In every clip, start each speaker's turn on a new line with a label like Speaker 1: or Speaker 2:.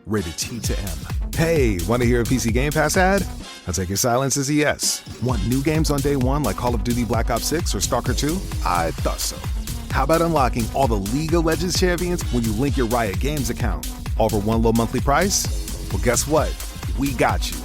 Speaker 1: rated T to M. Hey, want to hear a PC Game Pass ad? I'll take your silence as a yes. Want new games on day one like Call of Duty Black Ops 6 or Stalker 2? I thought so. How about unlocking all the League of Legends champions when you link your Riot Games account? All for one low monthly price? Well, guess what? We got you.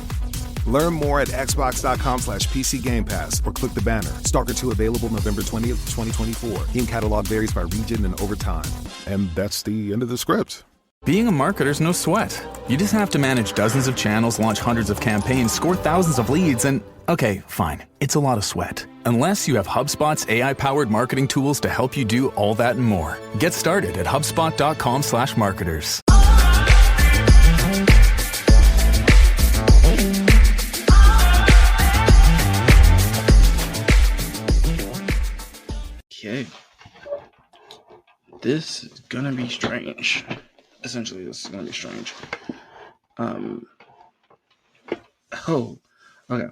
Speaker 1: Learn more at xbox.com/PC Game Pass or click the banner. Stalker 2 available November 20th, 2024. Game catalog varies by region and over time. And that's the end of the script.
Speaker 2: Being a marketer's no sweat. You just have to manage dozens of channels, launch hundreds of campaigns, score thousands of leads, and okay, fine, it's a lot of sweat. Unless you have HubSpot's AI-powered marketing tools to help you do all that and more. Get started at HubSpot.com/marketers.
Speaker 3: Okay. This is gonna be strange. Essentially, this is gonna be strange. Okay.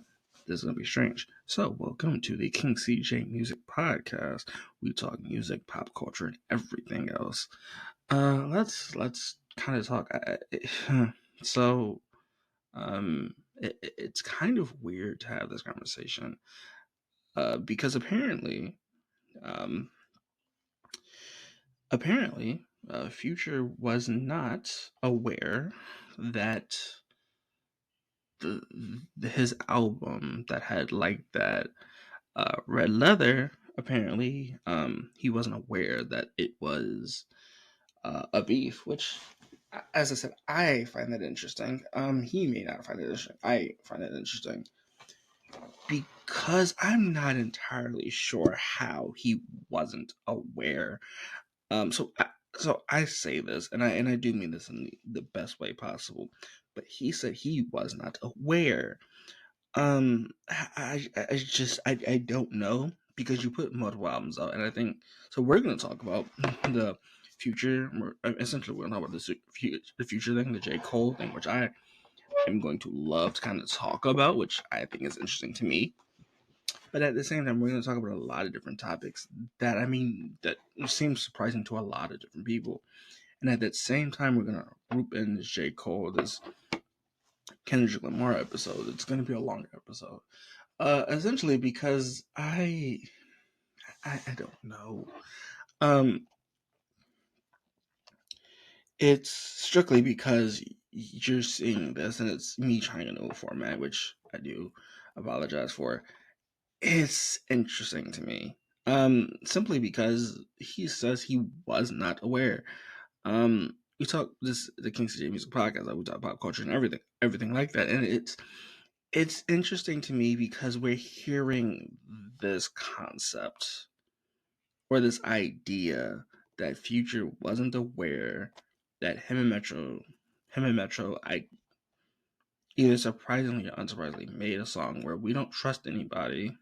Speaker 3: This is gonna be strange. So, welcome to the King CJ Music Podcast. We talk music, pop culture, and everything else. Let's kind of talk. It's kind of weird to have this conversation, because apparently, Future was not aware that his album that had like that Red Leather, apparently he wasn't aware that it was a beef, which, as I said, I find that interesting. He may not find it interesting. I find it interesting because I'm not entirely sure how he wasn't aware. So I say this, and I do mean this in the best way possible, but he said he was not aware. I don't know, because you put multiple albums out, and I think so. We're gonna talk about the future. Essentially, we're gonna talk about the future thing, the J. Cole thing, which I am going to love to kind of talk about, which I think is interesting to me. But at the same time, we're going to talk about a lot of different topics that seems surprising to a lot of different people. And at that same time, we're going to group in this J. Cole, this Kendrick Lamar episode. It's going to be a longer episode. Essentially because I don't know. It's strictly because you're seeing this, and it's me trying a new format, which I do apologize for. It's interesting to me, simply because he says he was not aware. We talk the King CJ Music Podcast, like we talk pop culture and everything like that, and it's interesting to me because we're hearing this concept or this idea that Future wasn't aware that him and Metro, either surprisingly or unsurprisingly, made a song where we don't trust anybody.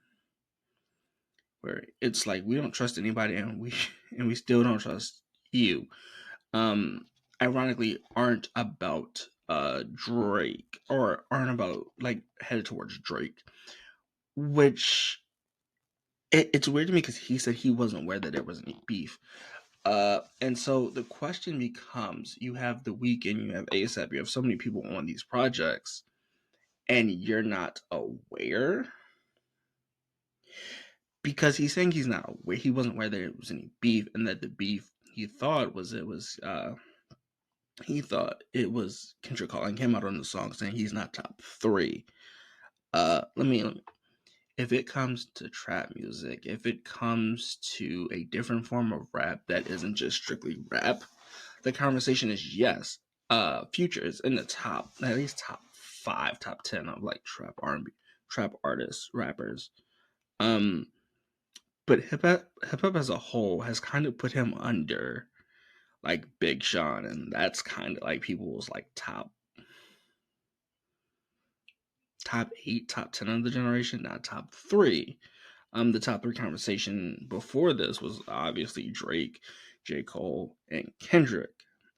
Speaker 3: Where it's like we don't trust anybody, and we still don't trust you. Ironically, aren't about Drake, or aren't about like headed towards Drake, which it's weird to me because he said he wasn't aware that there was any beef. And so the question becomes: you have The Weeknd, you have ASAP, you have so many people on these projects, and you're not aware. Because he's saying he's not aware, he wasn't aware that there was any beef, and that the beef he thought it was Kendrick calling him out on the song, saying he's not top 3. Let me. If it comes to trap music, if it comes to a different form of rap that isn't just strictly rap, the conversation is yes. Future is in the top, at least top 5, top 10 of like trap R&B, trap artists, rappers. But hip hop as a whole has kind of put him under like Big Sean, and that's kind of like people's like top 8, top 10 of the generation, not top 3. The top 3 conversation before this was obviously Drake, J. Cole, and Kendrick.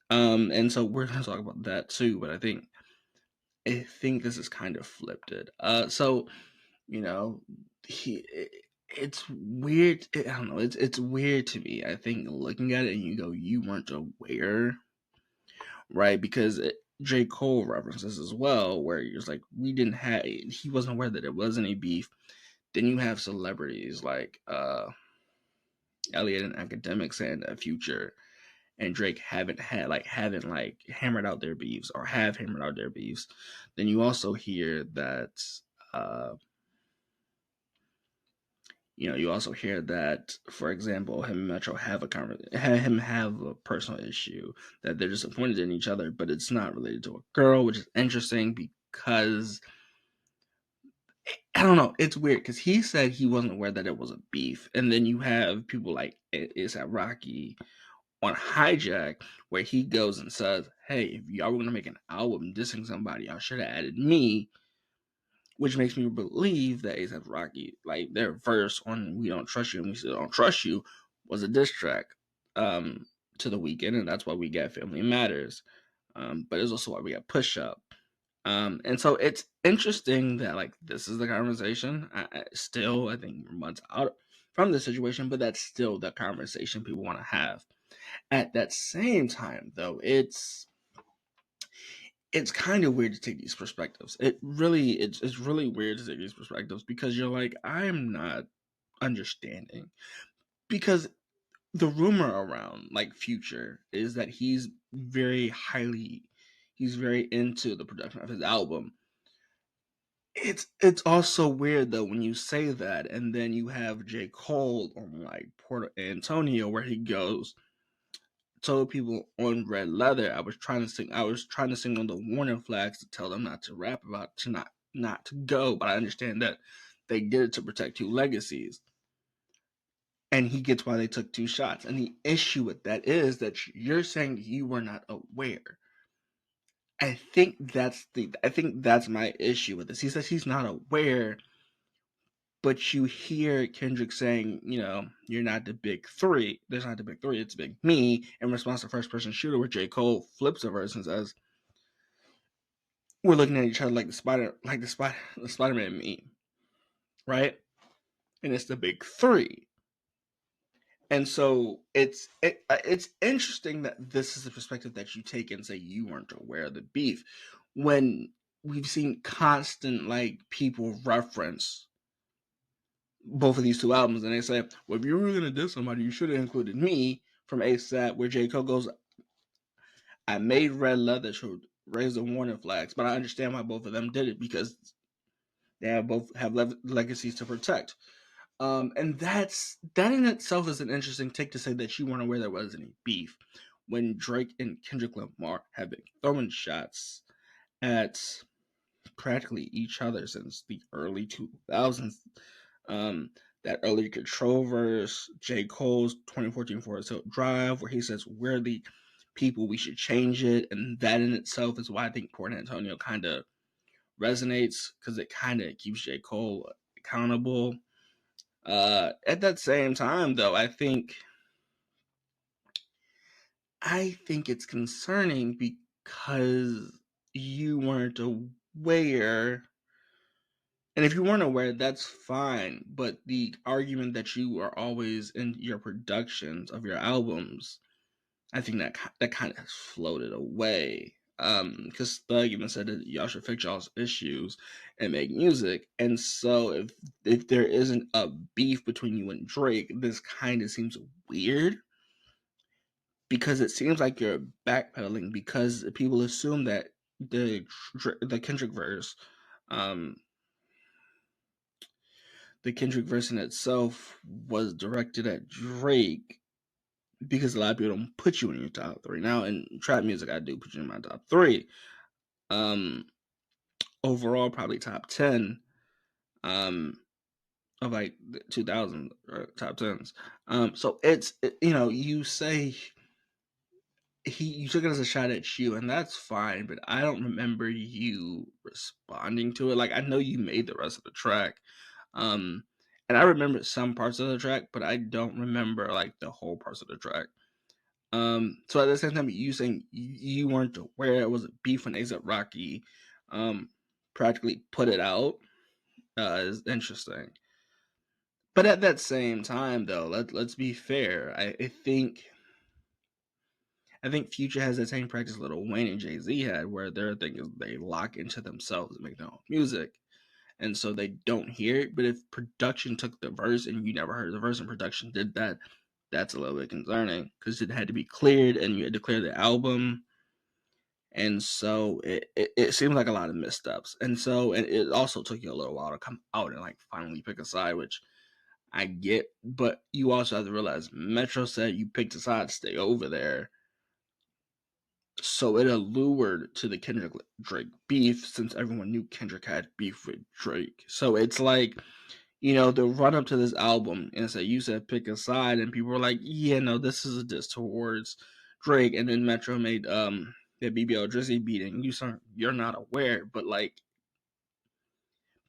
Speaker 3: And so we're gonna talk about that too, but I think this is kind of flipped it. So you know, it's weird. I don't know. It's weird to me. I think looking at it and you go, you weren't aware, right? Because J. Cole references as well, where you're like, he wasn't aware that it was any beef. Then you have celebrities like Elliot and Academics and Future and Drake haven't hammered out their beefs or have hammered out their beefs. Then you also hear that uh you also hear that, for example, him and Metro have a personal issue, that they're disappointed in each other, but it's not related to a girl, which is interesting because I don't know, it's weird because he said he wasn't aware that it was a beef, and then you have people like A$AP Rocky on Hijack, where he goes and says, "Hey, if y'all were gonna make an album dissing somebody, y'all should have added me," which makes me believe that A$AP Rocky, like their verse on "We Don't Trust You" and "We Still Don't Trust You" was a diss track um, to The Weeknd, and that's why we got "Family Matters." But it's also why we got "Push Up." And so it's interesting that like this is the conversation. I think we're months out from the situation, but that's still the conversation people want to have. At that same time, though, it's kind of weird to take these perspectives. It's really weird to take these perspectives because you're like, I'm not understanding. Because the rumor around like Future is that he's very into the production of his album. It's also weird though when you say that and then you have J. Cole on like Porto Antonio where he goes told people on Red Leather I was trying to signal the warning flags to tell them not to rap about to not to go, but I understand that they did it to protect two legacies. And he gets why they took two shots. And the issue with that is that you're saying you were not aware. I think that's my issue with this. He says he's not aware, but you hear Kendrick saying, you're not the big three. There's not the big three, it's big me. In response to First Person Shooter, where J. Cole flips a verse and says, we're looking at each other like the Spider-Man meme, right? And it's the big three. And so it's interesting that this is the perspective that you take and say you weren't aware of the beef, when we've seen constant like people reference both of these two albums, and they say, well, if you were gonna diss somebody, you should have included me, from ASAP, where J. Cole goes, I made Red Leather to raise the warning flags, but I understand why both of them did it because they both have legacies to protect. And that in itself is an interesting take, to say that you weren't aware there was any beef when Drake and Kendrick Lamar have been throwing shots at practically each other since the early 2000s. Um, that early Control verse, J. Cole's 2014 Forest Hill Drive, where he says, we're the people, we should change it. And that in itself is why I think Port Antonio kind of resonates, because it kind of keeps J. Cole accountable. At that same time, though, I think it's concerning because you weren't aware. And if you weren't aware, that's fine. But the argument that you are always in your productions of your albums, I think that kind of has floated away. Because Thug even said that y'all should fix y'all's issues and make music. And so if there isn't a beef between you and Drake, this kind of seems weird, because it seems like you're backpedaling, because people assume that the Kendrick verse, um, the Kendrick verse in itself was directed at Drake, because a lot of people don't put you in your top three. Now in trap music, I do put you in my top three. Um, Overall, probably top 10. Of like the 2000 or top tens. So you say you took it as a shot at you, and that's fine, but I don't remember you responding to it. Like, I know you made the rest of the track, um and I remember some parts of the track, but I don't remember like the whole parts of the track. So at the same time, you saying you weren't aware it was a beef when A$AP Rocky practically put it out is interesting. But at that same time, though, let's be fair. I think I think Future has that same practice Lil Wayne and Jay-Z had, where their thing is they lock into themselves and make their own music. And so they don't hear it. But if production took the verse and you never heard the verse and production did that, that's a little bit concerning because it had to be cleared and you had to clear the album. And so it seems like a lot of missteps. And so it also took you a little while to come out and like finally pick a side, which I get. But you also have to realize Metro said you picked a side to stay over there. So it allured to the Kendrick Drake beef since everyone knew Kendrick had beef with Drake. So it's like, the run up to this album and say you said pick a side, and people were like, yeah, no, this is a diss towards Drake, and then Metro made the BBL Drizzy beat, and you're not aware, but like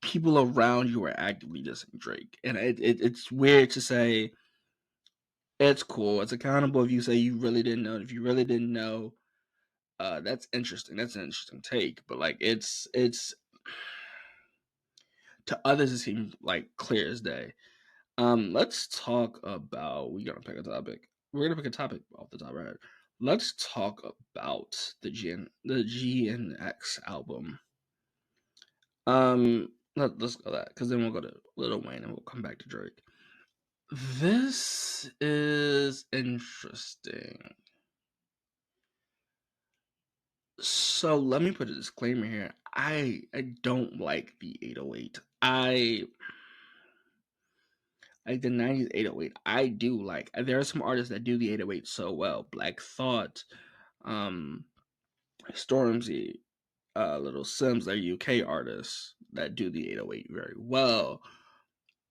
Speaker 3: people around you are actively dissing Drake, and it's weird to say. It's cool. It's accountable if you say you really didn't know. If you really didn't know, that's interesting. That's an interesting take. But like it's to others it seems like clear as day. Let's talk about. We're gonna pick a topic. We're gonna pick a topic off the top of our head. Let's talk about the GNX album. Let's go that because then we'll go to Lil Wayne and we'll come back to Drake. This is interesting. So let me put a disclaimer here. I don't like the 808. I like the 90s 808. I do like. There are some artists that do the 808 so well. Black Thought, Stormzy, Little Sims, they're UK artists that do the 808 very well.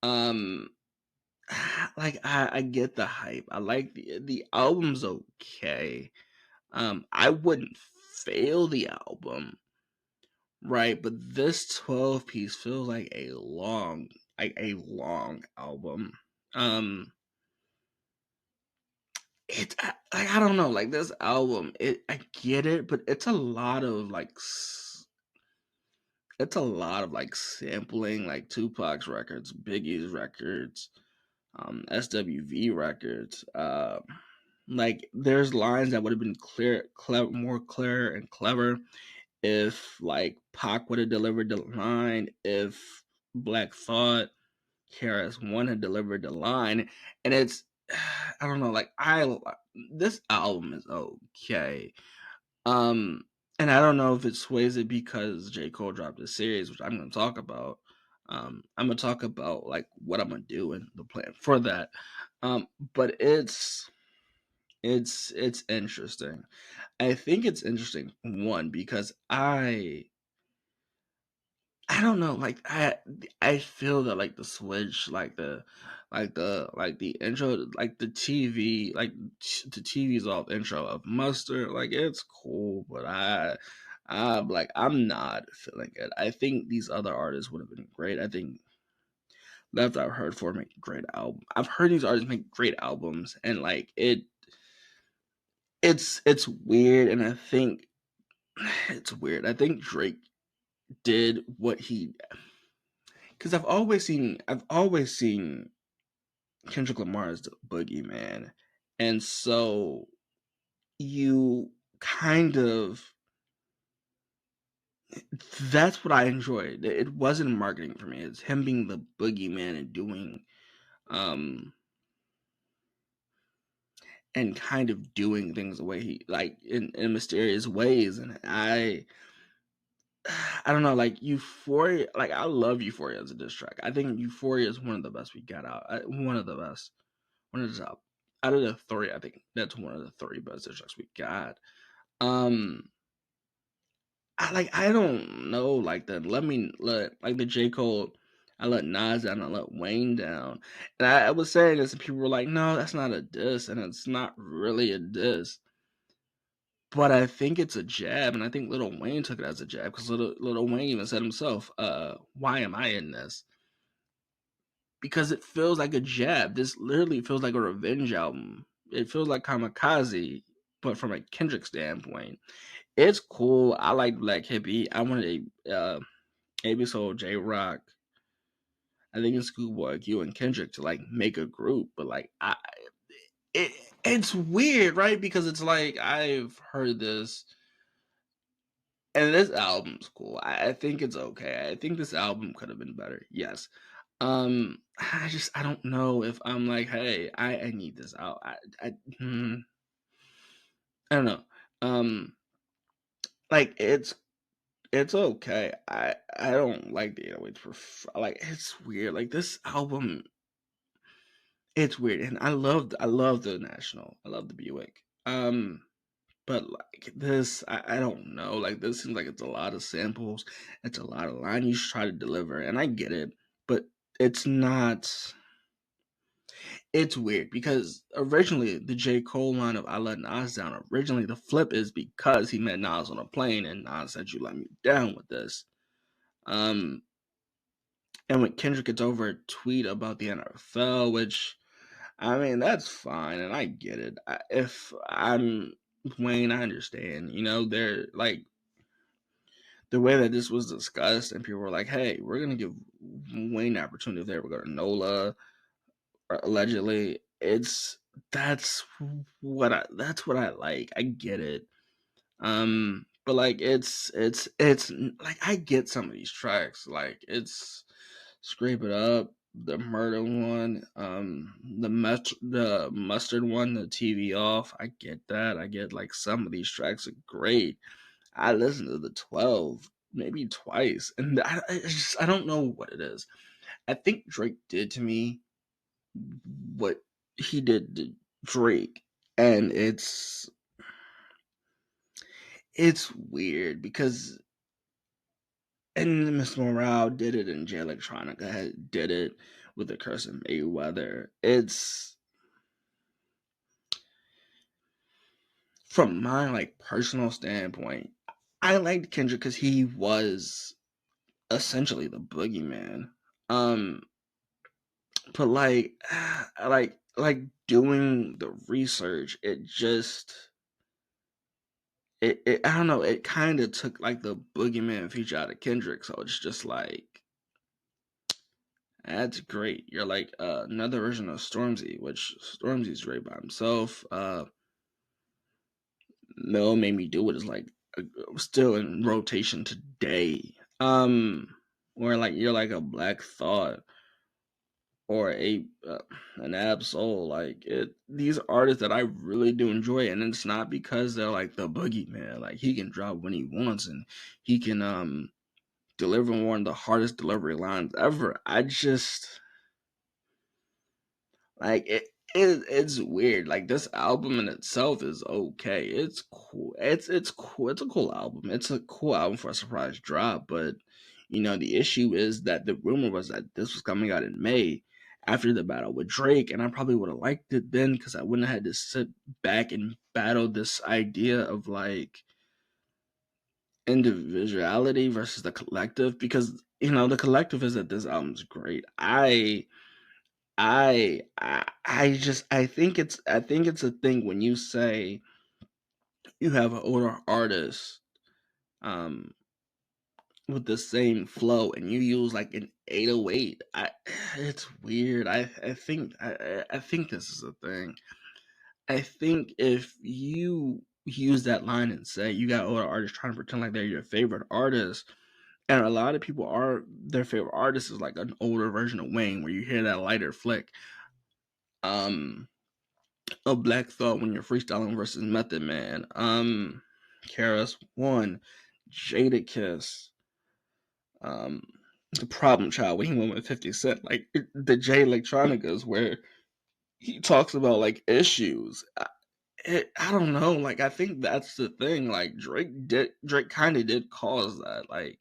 Speaker 3: Like I get the hype. I like the album's okay. I wouldn't fail the album, right? But this 12 piece feels like a long album. I don't know, like this album, I get it, but it's a lot of like sampling, like Tupac's records, Biggie's records, SWV records. Like there's lines that would have been more clear and clever if like Pac would have delivered the line, if Black Thought, KRS-One had delivered the line, and it's I don't know, like this album is okay. And I don't know if it sways it because J. Cole dropped a series, which I'm gonna talk about. I'm gonna talk about like what I'm gonna do and the plan for that. But it's interesting. I think it's interesting, one, because I don't know, like I feel that like the switch, like the intro, like the TV, like the TV's off intro of Mustard, like it's cool, but I'm not feeling it. I think these other artists would have been great. I think Left I've heard for make a great album. I've heard these artists make great albums, and like it's weird, and I think it's weird. I think Drake did what he because I've always seen Kendrick Lamar as the boogeyman, and so you kind of that's what I enjoyed. It wasn't marketing for me. It's him being the boogeyman and doing um and kind of doing things the way he like in mysterious ways, and I don't know, like Euphoria, like I love Euphoria as a diss track. I think Euphoria is one of the best we got out. One of the best. One of the top. Out of the three, I think that's one of the three best diss tracks we got. Um I don't know, like the J. Cole, I let Nas down, I let Wayne down. And I was saying this and people were like, no, that's not a diss, and it's not really a diss. But I think it's a jab, and I think Lil Wayne took it as a jab because Lil Wayne even said himself, why am I in this? Because it feels like a jab. This literally feels like a revenge album. It feels like Kamikaze, but from a Kendrick standpoint. It's cool. I like Black Hippie. I wanted a Soul, J Rock, I think it's Schoolboy Q and Kendrick to like make a group, but like it it's weird, right? Because it's like I've heard this, and this album's cool. I think it's okay. I think this album could have been better. Yes. I don't know if I'm like, hey, I need this out. Hmm, I don't know. Um, like it's okay. I don't like the 808s like it's weird. Like this album, it's weird, and I love the National. I love the Buick. But like this, I don't know. Like this seems like it's a lot of samples. It's a lot of line you should try to deliver, and I get it, but it's not. It's weird because originally the J. Cole line of "I Let Nas Down." Originally, the flip is because he met Nas on a plane, and Nas said, "You let me down with this." Um, and when Kendrick gets over a tweet about the NFL, which I mean that's fine, and I get it. If I'm Wayne, I understand. You know, they're like the way that this was discussed, and people were like, "Hey, we're gonna give Wayne the opportunity if they ever go to NOLA, or allegedly." That's that's what I like. I get it. But like it's like I get some of these tracks. Like it's Scrape It Up, the Murder one, the Mustard one, the TV Off. I get that. I get like some of these tracks are great. I listened to the 12 maybe twice, and I don't know what it is. I think Drake did to me what he did to Drake, and it's weird because and Miss Morale did it, and Jay Electronica did it with the Curse of Mayweather. It's from my like personal standpoint, I liked Kendrick because he was essentially the boogeyman. Um, but like doing the research, it just it I don't know, it kind of took like the boogeyman feature out of Kendrick, so it's just like that's great. You're like another version of Stormzy, which Stormzy's great by himself. Mill Made Me Do It is like still in rotation today. Or like you're like a Black Thought or a an Ab Soul. Like it, these artists that I really do enjoy, and it's not because they're like the boogeyman. Like he can drop when he wants, and he can deliver one of the hardest delivery lines ever. I just like it's weird. Like this album in itself is okay. It's cool. It's cool. It's a cool album. It's a cool album for a surprise drop. But you know the issue is that the rumor was that this was coming out in May after the battle with Drake, and I probably would have liked it then because I wouldn't have had to sit back and battle this idea of like individuality versus the collective, because you know the collective is that this album's great. I I think it's a thing when you say you have an older artist um with the same flow and you use like an 808. It's weird. I think this is a thing. I think if you use that line and say you got older artists trying to pretend like they're your favorite artist, and a lot of people are their favorite artist is like an older version of Wayne where you hear that lighter flick. Um a Black Thought when you're freestyling versus Method Man. Karis One, Jada Kiss, the Problem Child when he went with 50 Cent. Like the J Electronicas where he talks about like issues. I don't know. Like I think that's the thing. Like Drake kind of did cause that. Like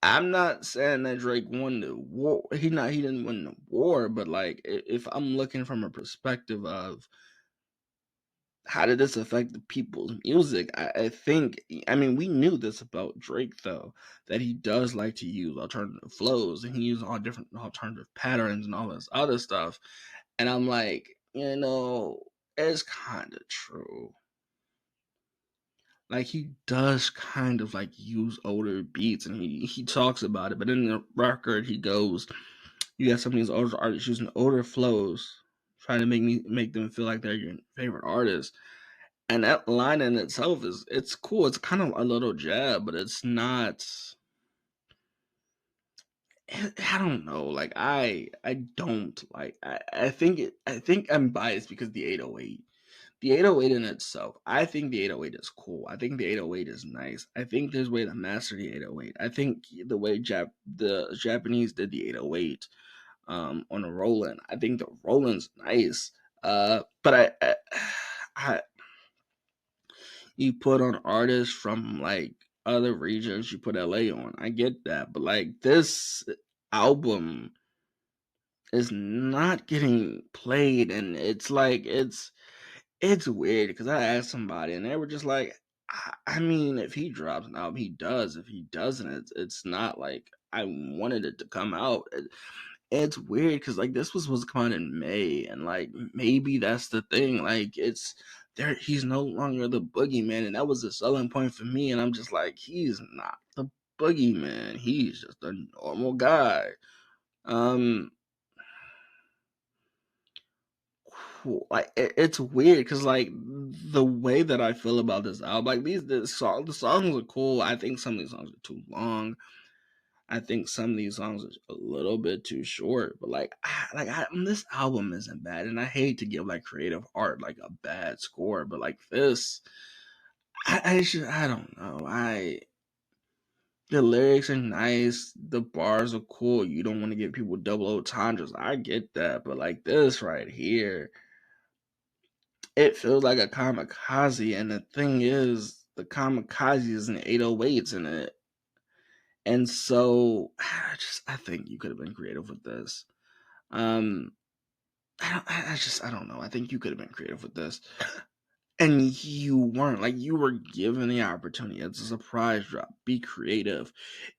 Speaker 3: I'm not saying that Drake won the war. He didn't win the war, but like if I'm looking from a perspective of how did this affect the people's music? I think, I mean, we knew this about Drake, though, that he does like to use alternative flows and he uses all different alternative patterns and all this other stuff. And I'm like, you know, it's kind of true. Like, he does kind of like use older beats and he talks about it, but in the record, he goes, you got some of these older artists using older flows trying to make them feel like they're your favorite artist. And that line in itself it's cool. It's kind of a little jab, but it's not. I don't know. Like I don't like. I think I'm biased because the 808. The 808 in itself, I think the 808 is cool. I think the 808 is nice. I think there's a way to master the 808. I think the way the Japanese did the 808 on a Roland, I think the Roland's nice. But I you put on artists from like other regions, you put LA on. I get that, but like this album is not getting played, and it's like it's weird because I asked somebody and they were just like, I mean, if he drops an album, he does. If he doesn't, it's not like I wanted it to come out. It's weird because like this was coming in May, and like maybe that's the thing. Like it's there, he's no longer the boogeyman, and that was a selling point for me. And I'm just like, he's not the boogeyman. He's just a normal guy. Um, cool. Like it's weird because like the way that I feel about this album, like the songs are cool. I think some of these songs are too long. I think some of these songs are a little bit too short, but this album isn't bad, and I hate to give like creative art like a bad score, but like this, I don't know. The lyrics are nice, the bars are cool. You don't want to give people double entendres. I get that, but like this right here, it feels like a kamikaze, and the thing is, the kamikaze is an 808s in it. And so I think you could have been creative with this. Um I don't know. I think you could have been creative with this. And you weren't. Like you were given the opportunity. It's a surprise drop. Be creative.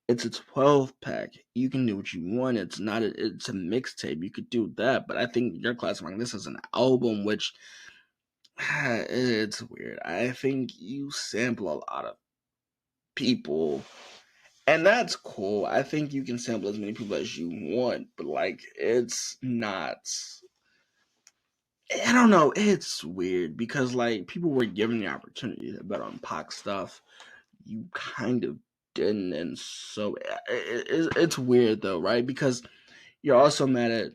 Speaker 3: It's a 12 pack. You can do what you want. It's a mixtape. You could do that. But I think you're classifying this as an album, which it's weird. I think you sample a lot of people. And that's cool. I think you can sample as many people as you want, but like it's not. I don't know. It's weird because like people were given the opportunity to bet on Pac stuff. You kind of didn't, and so it's weird though, right? Because you're also mad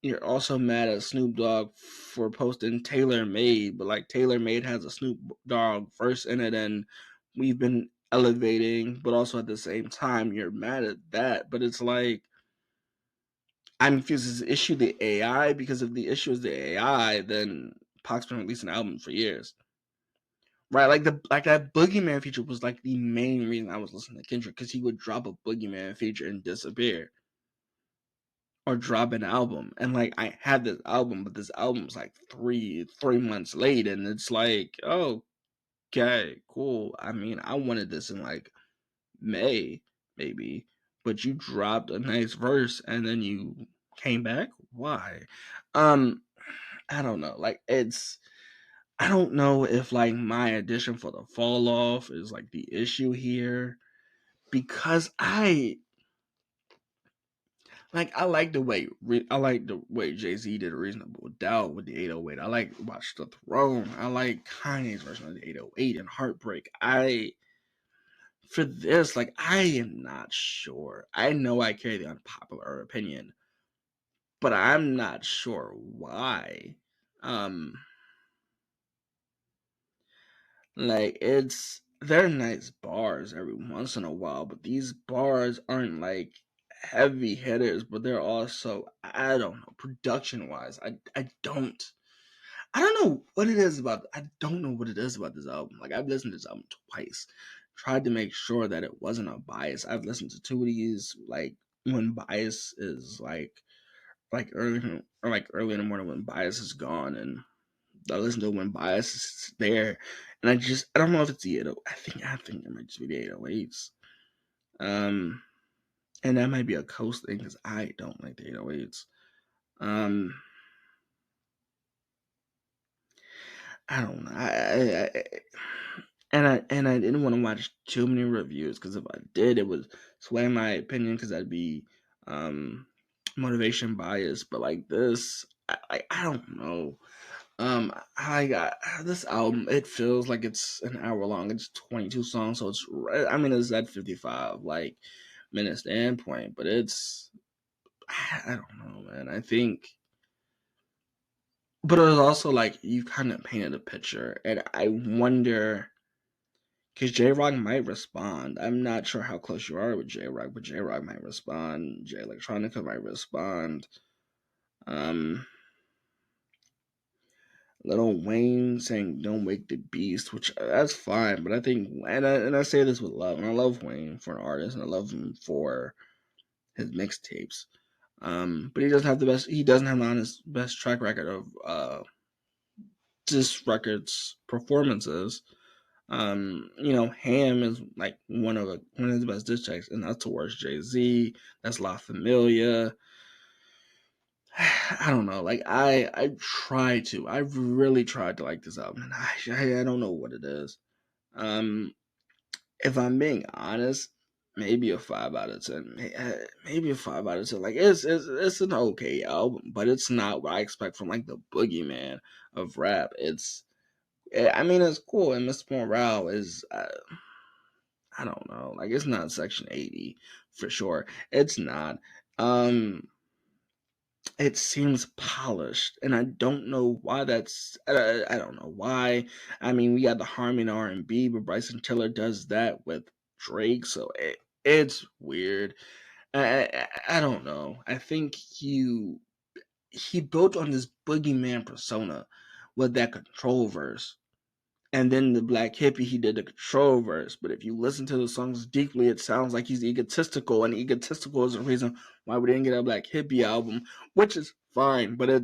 Speaker 3: at Snoop Dogg for posting Tailor Made, but like Tailor Made has a Snoop Dogg verse in it, and we've been elevating, but also at the same time you're mad at that. But it's like I'm confused. Is the issue the AI? Because if the issue is the AI, then Pac's been releasing albums for years. Right, like that Boogeyman feature was like the main reason I was listening to Kendrick, because he would drop a Boogeyman feature and disappear, or drop an album, and like I had this album, but this album's like 3 months late, and it's like, oh, okay, cool. I mean, I wanted this in like May, maybe, but you dropped a nice verse and then you came back. Why? Um, I don't know. Like I don't know if like my addition for the fall off is like the issue here, because I like the way Jay-Z did a Reasonable Doubt with the 808. I like Watch the Throne. I like Kanye's version of the 808 and Heartbreak. For this, like I am not sure. I know I carry the unpopular opinion, but I'm not sure why. Um like they're nice bars every once in a while, but these bars aren't like heavy hitters, but they're also, I don't know, production wise. I don't know what it is about. I don't know what it is about this album. Like I've listened to this album twice, tried to make sure that it wasn't a bias. I've listened to two of these like when bias is like early, or like early in the morning when bias is gone, and I listen to it when bias is there, and I don't know if it's the 80. I think it might just be the 808s. Um, and that might be a coast thing because I don't like the 808s. Um, I don't know. I didn't want to watch too many reviews, because if I did, it would sway my opinion, because I'd be motivation bias. But like this, I don't know. I got this album. It feels like it's an hour long. It's 22 songs, so I mean, it's at 55 like minute standpoint, but I don't know, man. I think, but it was also like you kind of painted a picture, and I wonder because J Rock might respond. I'm not sure how close you are with J Rock, but J Rock might respond. J Electronica might respond. Um, Little Wayne saying "Don't Wake the Beast," which that's fine, but I think, and I say this with love, and I love Wayne for an artist, and I love him for his mixtapes. But he doesn't have the best. He doesn't have on his best track record of this record's performances. Ham is like one of the best diss tracks, and that's towards Jay-Z. That's La Familia. I don't know. Like I've really tried to like this album, and I don't know what it is. Um, if I'm being honest, maybe a 5 out of 10. Maybe a 5 out of 10. Like it's an okay album, but it's not what I expect from like the boogeyman of rap. I mean, it's cool, and Mr. Morale is. I don't know. Like it's not Section 80 for sure. It's not. Um, it seems polished, and I don't know why that's. I don't know why. I mean, we got the Harmony R&B, but Bryson Tiller does that with Drake, so it's weird. I don't know. I think he built on this boogeyman persona with that control verse. And then the Black Hippie, he did the control verse. But if you listen to the songs deeply, it sounds like he's egotistical, and egotistical is the reason why we didn't get a Black Hippie album, which is fine. But I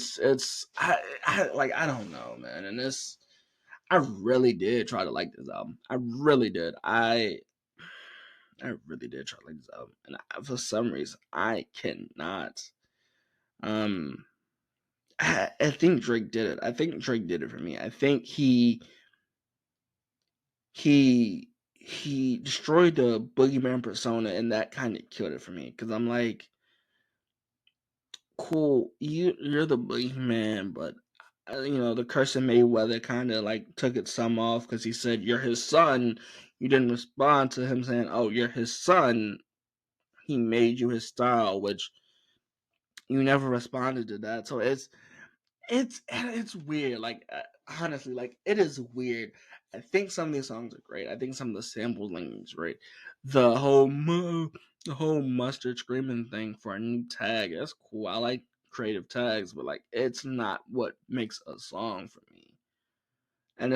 Speaker 3: don't know, man. And I really did try to like this album. I really did. I really did try to like this album, and for some reason, I cannot. Um, I think Drake did it. I think Drake did it for me. I think he destroyed the boogeyman persona, and that kind of killed it for me because I'm like, cool, you're the boogeyman, but the curse of Mayweather kind of like took it some off because he said you're his son. You didn't respond to him saying, "Oh, you're his son." He made you his style, which you never responded to that. So it's weird. Like honestly, like it is weird. I think some of these songs are great. I think some of the sampling is great. The whole mustard screaming thing for a new tag, that's cool. I like creative tags, but like it's not what makes a song for me. And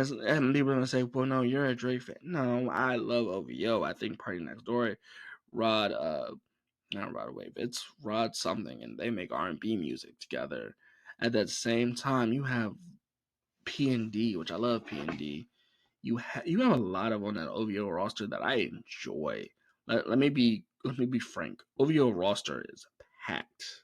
Speaker 3: people are gonna say, well, no, you're a Drake fan. No, I love OVO. I think Party Next Door, Rod, not Rod Wave, it's Rod something, and they make R&B music together. At that same time, you have P&D, which I love P&D. You have a lot of on that OVO roster that I enjoy. Let me be frank. OVO roster is packed.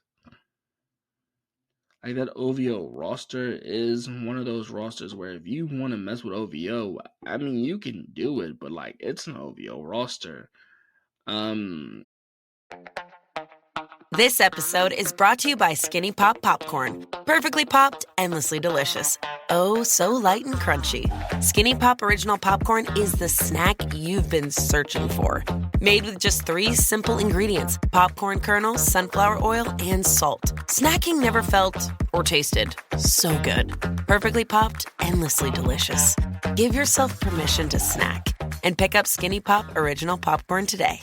Speaker 3: Like that OVO roster is one of those rosters where if you want to mess with OVO, I mean you can do it, but like it's an OVO roster. Um
Speaker 4: This episode is brought to you by Skinny Pop Popcorn. Perfectly popped, endlessly delicious. Oh, so light and crunchy. Skinny Pop Original Popcorn is the snack you've been searching for. Made with just 3 simple ingredients: popcorn kernels, sunflower oil, and salt. Snacking never felt or tasted so good. Perfectly popped, endlessly delicious. Give yourself permission to snack and pick up Skinny Pop Original Popcorn today.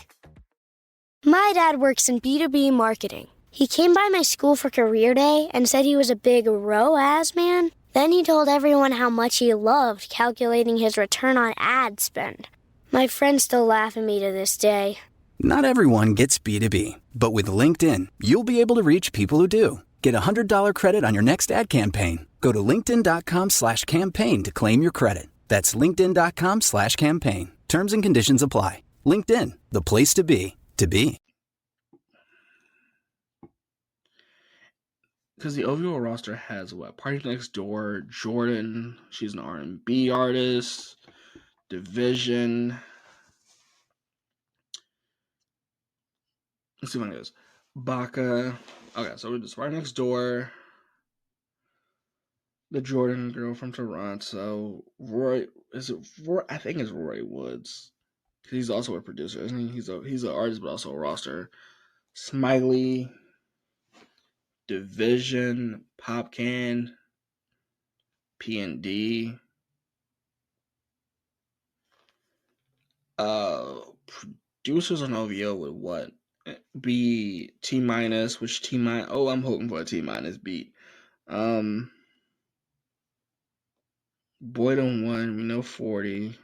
Speaker 5: My dad works in B2B marketing. He came by my school for career day and said he was a big ROAS man. Then he told everyone how much he loved calculating his return on ad spend. My friends still laugh at me to this day.
Speaker 6: Not everyone gets B2B, but with LinkedIn, you'll be able to reach people who do. Get a $100 credit on your next ad campaign. Go to linkedin.com/campaign to claim your credit. That's linkedin.com/campaign. Terms and conditions apply. LinkedIn, the place to be.
Speaker 3: Because the OVO roster has what? Party Next Door, Jordan, she's an R&B artist, Division. Let's see what it is. Baka. Okay, so we're just Party Next Door, the Jordan girl from Toronto. Roy, is it Roy? I think it's Roy Woods. He's also a producer, isn't he? He's an artist, but also a roster. Smiley, Division, Popcan, P&D. Producers on OVO would what? Be T minus, which T minus? Oh, I'm hoping for a T minus beat. Boyd on 1, we know 40.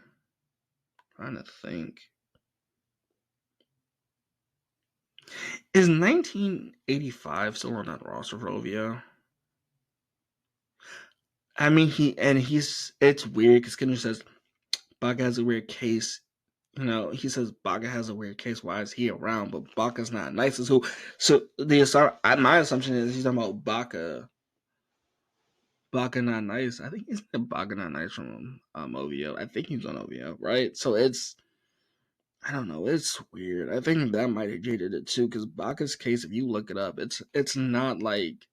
Speaker 3: Trying to think. Is 1985 still on that roster for OVO? I mean, it's weird because Kendrick says Baca has a weird case. You know, he says Baca has a weird case. Why is he around? But Baca's not nice as who. So my assumption is he's talking about Baca. Baca not nice. I think he's Baca not nice from OVO. I think he's on OVO, right? So I don't know. It's weird. I think that might have jaded it too, because Baca's case, if you look it up, it's not like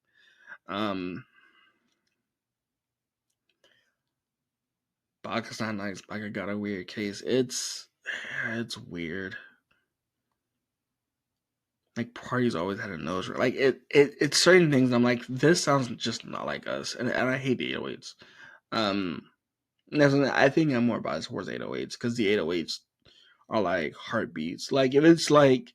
Speaker 3: Baca's not nice. Baca got a weird case. It's weird. Like parties always had a nose ring. Like it's certain things. I'm like, this sounds just not like us, and I hate the 808s. I think I'm more biased towards 808s because the 808s are like heartbeats. Like if it's like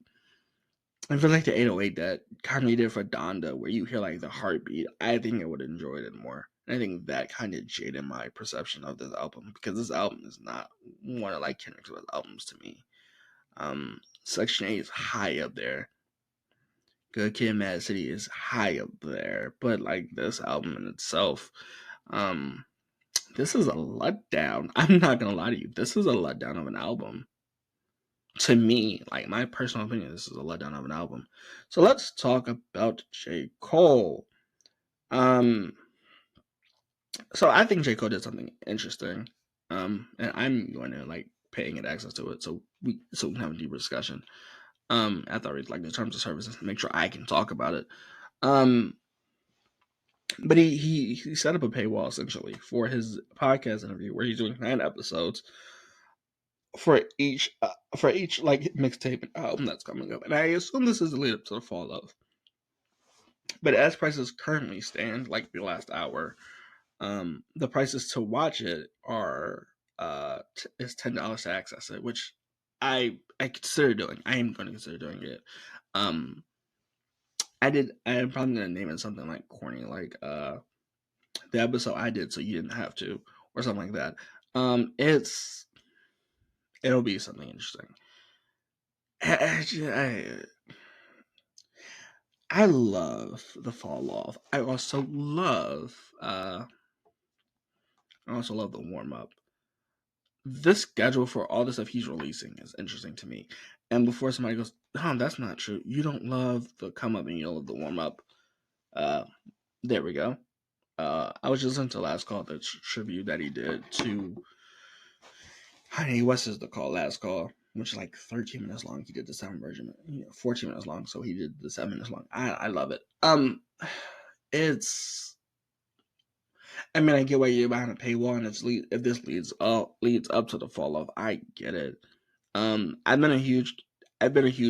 Speaker 3: the 808 that Kanye did for Donda, where you hear like the heartbeat, I think I would enjoy it more. And I think that kind of jaded my perception of this album, because this album is not one of like Kendrick's best albums to me. Section 8 is high up there. Good Kid, Mad City is high up there, but like this album in itself, this is a letdown. I'm not gonna lie to you. This is a letdown of an album. To me, like my personal opinion, this is a letdown of an album. So let's talk about J. Cole. So I think J. Cole did something interesting. And I'm going to like paying it access to it so we can have a deeper discussion. I thought we'd like the terms of service and make sure I can talk about it. But he set up a paywall essentially for his podcast interview where he's doing 9 episodes for each like mixtape album that's coming up, and I assume this is the lead up to the fall of. But as prices currently stand, like the last hour, the prices to watch it are is $10 to access it, which I consider doing. I am going to consider doing it. I'm probably gonna name it something like corny, like the episode I did so you didn't have to, or something like that. It'll be something interesting. I love the fall off. I also love the warm up. This schedule for all the stuff he's releasing is interesting to me. And before somebody goes, "Oh, that's not true. You don't love the come up and you don't love the warm up." There we go. I was just listening to Last Call, the tribute that he did to Kanye West is the call, Last Call, which is like 13 minutes long. He did the 7 version, 14 minutes long, so he did the 7 minutes long. I love it. I mean, I get why you're behind a paywall, and if this leads up to the fall off, I get it. I've been a huge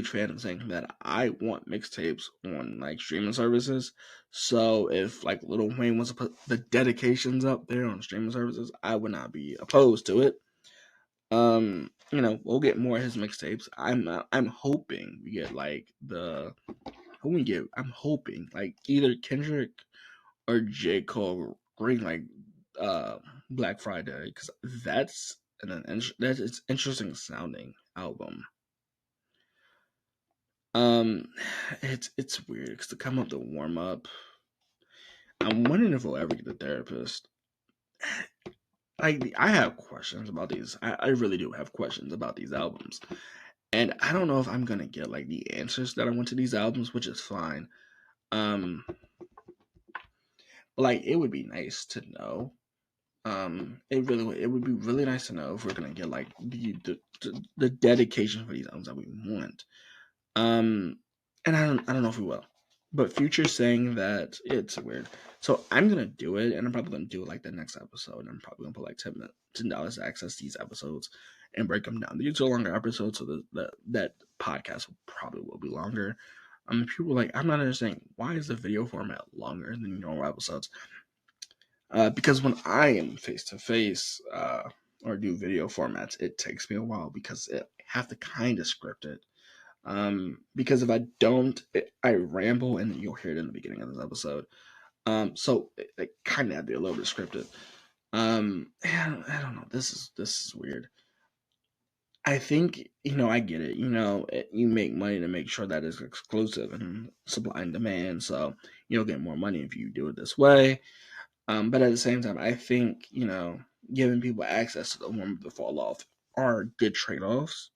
Speaker 3: fan of saying that I want mixtapes on like streaming services. So if like Lil Wayne wants to put the dedications up there on streaming services, I would not be opposed to it. We'll get more of his mixtapes. I'm hoping we get like I'm hoping like either Kendrick or J. Cole bring like Black Friday, because that's it's interesting sounding album. It's weird because to come up to warm up, I'm wondering if we'll ever get a therapist. Like I have questions about these. I really do have questions about these albums, and I don't know if I'm gonna get like the answers that I want to these albums, which is fine. Like it would be nice to know. It would be really nice to know if we're gonna get like the dedication for these albums that we want. And I don't know if we will, But Future's saying that it's weird. So I'm gonna do it, and I'm probably gonna do it like the next episode. I'm probably gonna put like $10 to access these episodes and break them down. These are longer episodes, so that podcast will be longer. People are like, I'm not understanding why is the video format longer than normal episodes? Because when I am face to face or do video formats, it takes me a while because I have to kind of script it. Because if I don't, I ramble, and you'll hear it in the beginning of this episode. So it kind of have to be a little bit scripted. I don't know. This is weird. I think, I get it. You make money to make sure that it's exclusive and supply and demand. So you'll get more money if you do it this way. But at the same time, I think, giving people access to the Warm Up to Fall Off are good trade offs.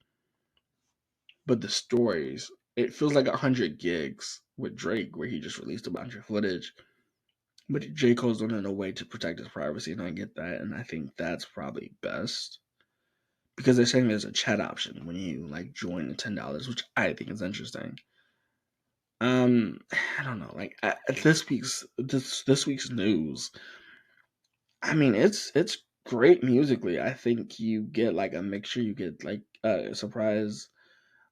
Speaker 3: But the stories, it feels like 100 gigs with Drake, where he just released a bunch of footage. But J. Cole's doing it in a way to protect his privacy, and I get that, and I think that's probably best. Because they're saying there's a chat option when you like join the $10, which I think is interesting. I don't know. Like this week's news. I mean, it's great musically. I think you get like a mixture. You get like a surprise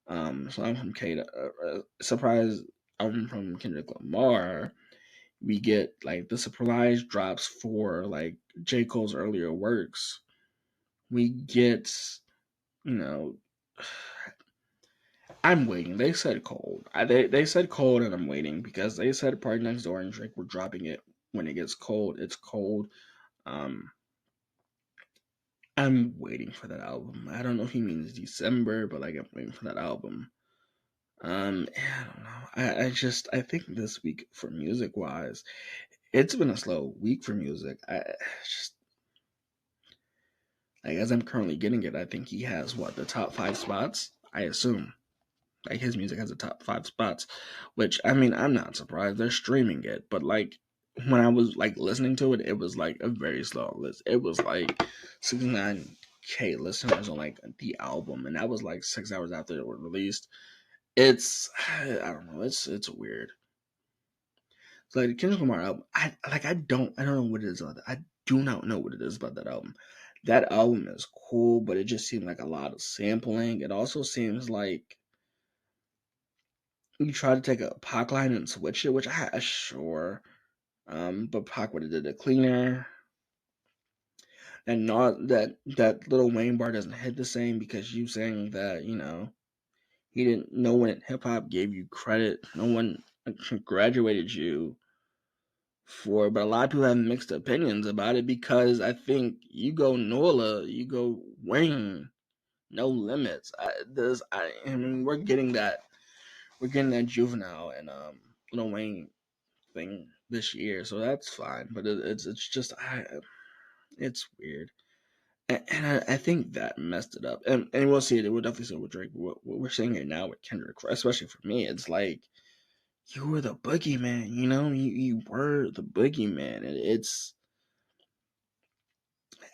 Speaker 3: song from surprise album from Kendrick Lamar. We get like the surprise drops for like J. Cole's earlier works. We get, you know, I'm waiting. They said cold. They said cold, and I'm waiting because they said Party Next Door and Drake were dropping it when it gets cold. It's cold. Um, I'm waiting for that album. I don't know if he means December, but like I'm waiting for that album. I don't know. I think this week for music wise, it's been a slow week for music. I just like as I'm currently getting it, I think he has the top 5 spots. I assume like his music has the top 5 spots, which I mean I'm not surprised. They're streaming it, but like when I was like listening to it, it was like a very slow list. It was like 69K listeners on like the album, and that was like 6 hours after it was released. I don't know. It's weird. So like the Kendrick Lamar album, I don't know what it is about that. I do not know what it is about that album. That album is cool, but it just seemed like a lot of sampling. It also seems like you try to take a Pac line and switch it, which sure. But Pac would have did it cleaner. And not that Little Wayne bar doesn't hit the same because you saying that, he didn't. No one in hip hop gave you credit. No one congratulated you for. But a lot of people have mixed opinions about it because I think you go Nola, you go Wayne, no limits. I mean, we're getting that. We're getting that Juvenile and Lil Wayne thing this year, so that's fine. But it's just it's weird. And I think that messed it up. And we'll see it. We'll definitely see it with Drake. What we're seeing here now with Kendrick, especially for me, it's like you were the boogeyman. You were the boogeyman. And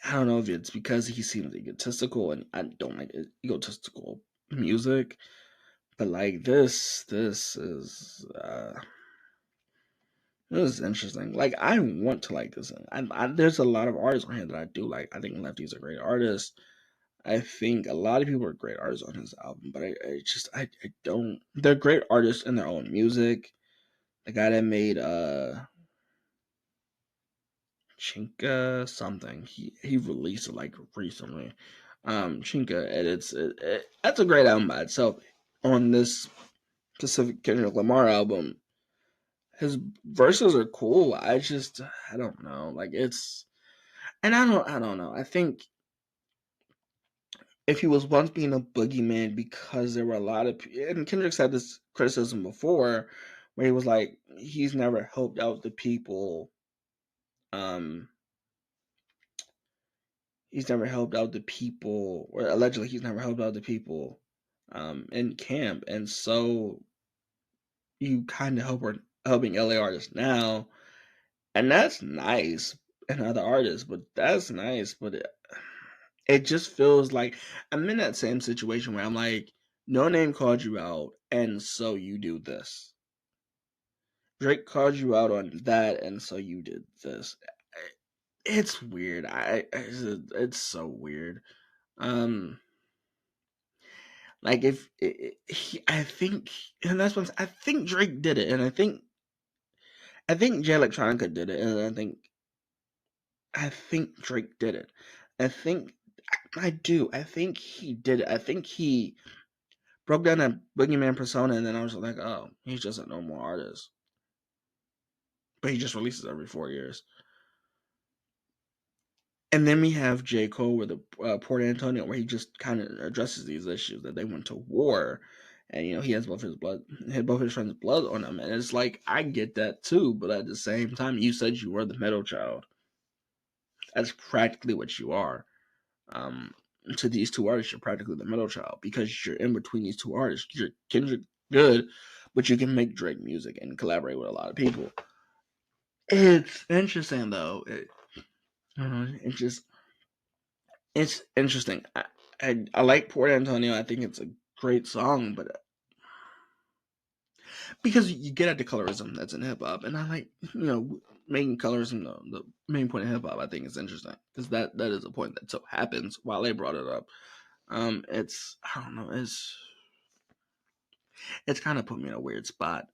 Speaker 3: I don't know if it's because he seems egotistical, and I don't like egotistical music. But like this is interesting. Like I want to like this. There's a lot of artists on here that I do like. I think Lefty's a great artist. I think a lot of people are great artists on his album, but I don't. They're great artists in their own music. The guy that made Chinka something, he released it like recently. Chinka, and that's a great album by itself. On this specific Kendrick Lamar album, his verses are cool. I don't know. Like and I don't know. I think if he was once being a boogeyman because there were a lot of, and Kendrick's had this criticism before where he was like, he's never helped out the people. He's never helped out the people, or allegedly he's never helped out the people in camp. And so you kind of helping LA artists now. And that's nice, and other artists, but that's nice. But it just feels like I'm in that same situation where I'm like, No Name called you out, and so you do this. Drake called you out on that, and so you did this. It's weird. It's so weird. Um, like if I think, and that's what I think Drake did it, and I think Jay Electronica did it, and I think Drake did it. I think I do. I think he did it. I think he broke down that boogeyman persona, and then I was like, oh, he's just a normal artist, but he just releases every 4 years. And then we have J. Cole with the Port Antonio, where he just kind of addresses these issues that they went to war, and he has both his friends' blood on him, and it's like I get that too, but at the same time, you said you were the middle child. That's practically what you are. Um, to these two artists, you're practically the middle child because you're in between these two artists. You're Kendrick good, but you can make Drake music and collaborate with a lot of people. It's interesting though. It's interesting. I like Port Antonio. I think it's a great song, but because you get at the colorism that's in hip hop, and I like making colorism the main point of hip hop. I think is interesting because that is a point that so happens while they brought it up. It's I don't know. It's kind of put me in a weird spot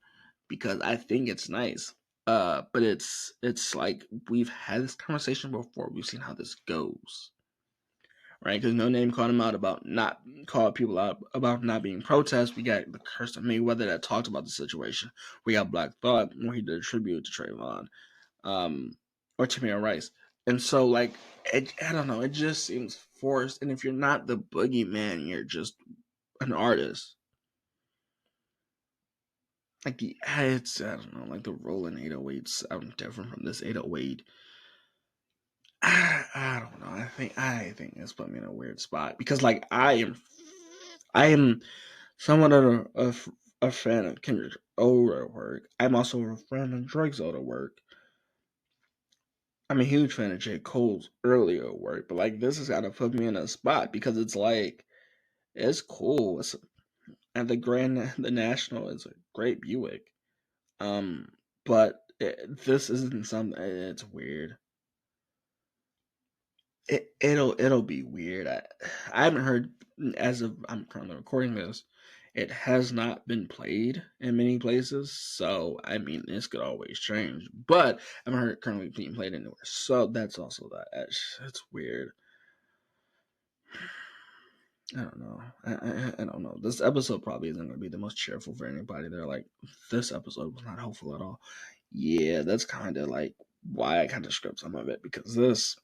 Speaker 3: because I think it's nice. But it's like we've had this conversation before. We've seen how this goes. Right, because No Name called him out about called people out about not being protests. We got the Curse of Mayweather that talked about the situation. We got Black Thought where he did a tribute to Trayvon, or Tamir Rice, and so like I don't know, it just seems forced. And if you're not the boogeyman, you're just an artist. Like it's I don't know, like the Rolling 808 sound different from this 808. I don't know. I think it's put me in a weird spot because like I am somewhat of a fan of Kendrick's older work. I'm also a fan of Drake's older work. I'm a huge fan of J. Cole's earlier work, but like this has got to put me in a spot because it's like it's cool. And the National is a great Buick. But this isn't something. It's weird. It'll be weird. I haven't heard as of I'm currently recording this. It has not been played in many places, so I mean this could always change. But I haven't heard it currently being played anywhere, so that's also that. It's weird. I don't know. I don't know. This episode probably isn't going to be the most cheerful for anybody. They're like, this episode was not hopeful at all. Yeah, that's kind of like why I kind of script some of it because this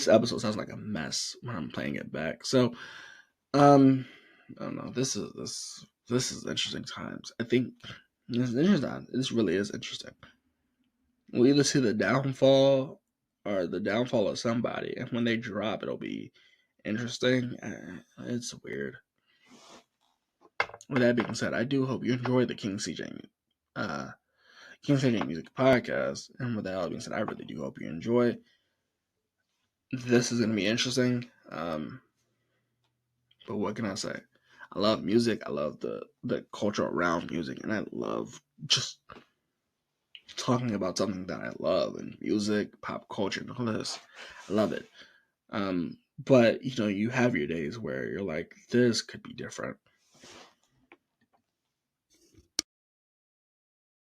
Speaker 3: episode sounds like a mess when I'm playing it back. So, I don't know. This is interesting times. I think this is interesting. This really is interesting. We'll either see the downfall or the downfall of somebody, and when they drop, it'll be interesting. It's weird. With that being said, I do hope you enjoy the King CJ Music Podcast. And with that all being said, I really do hope you enjoy. This is going to be interesting. But what can I say? I love music. I love the culture around music, and I love just talking about something that I love and music, pop culture, and all this. I love it. But you have your days where you're like, this could be different.